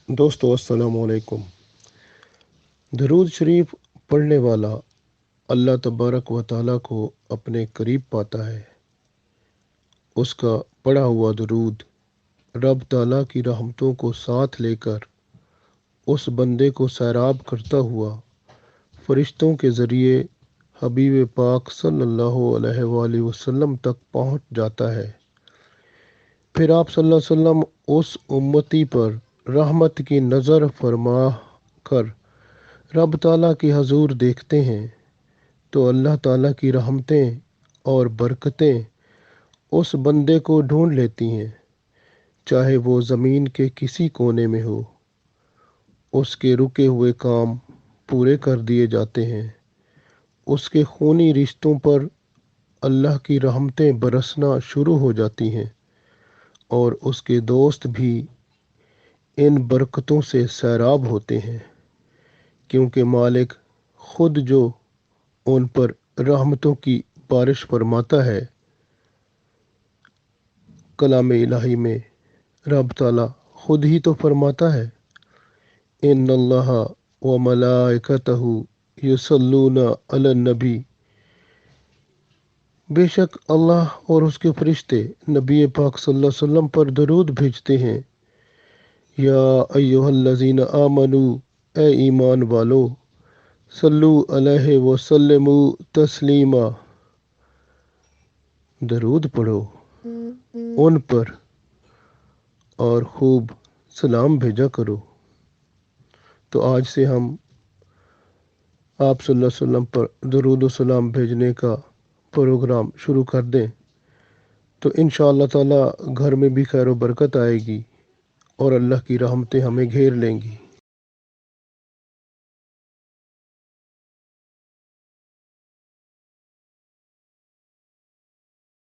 دوستو السلام علیکم۔ درود شریف پڑھنے والا اللہ تبارک و تعالیٰ کو اپنے قریب پاتا ہے۔ اس کا پڑھا ہوا درود رب تعالیٰ کی رحمتوں کو ساتھ لے کر اس بندے کو سیراب کرتا ہوا فرشتوں کے ذریعے حبیب پاک صلی اللہ علیہ وآلہ وسلم تک پہنچ جاتا ہے۔ پھر آپ صلی اللہ علیہ وسلم اس امتی پر رحمت کی نظر فرما کر رب تعالیٰ کی حضور دیکھتے ہیں تو اللہ تعالیٰ کی رحمتیں اور برکتیں اس بندے کو ڈھونڈ لیتی ہیں، چاہے وہ زمین کے کسی کونے میں ہو۔ اس کے رکے ہوئے کام پورے کر دیے جاتے ہیں، اس کے خونی رشتوں پر اللہ کی رحمتیں برسنا شروع ہو جاتی ہیں، اور اس کے دوست بھی ان برکتوں سے سیراب ہوتے ہیں، کیونکہ مالک خود جو ان پر رحمتوں کی بارش فرماتا ہے۔ کلام الہی میں رب تعالیٰ خود ہی تو فرماتا ہے، ان اللہ و ملائکتہ یصلون علی النبی، بے شک اللہ اور اس کے فرشتے نبی پاک صلی اللہ علیہ وسلم پر درود بھیجتے ہیں۔ یا ایہا الذین آمنوا، اے ایمان والو، صلو علیہ وسلموا تسلیما، درود پڑھو ان پر اور خوب سلام بھیجا کرو۔ تو آج سے ہم آپ صلی اللہ علیہ وسلم پر درود و سلام بھیجنے کا پروگرام شروع کر دیں تو انشاءاللہ تعالی گھر میں بھی خیر و برکت آئے گی اور اللہ کی رحمتیں ہمیں گھیر لیں گی۔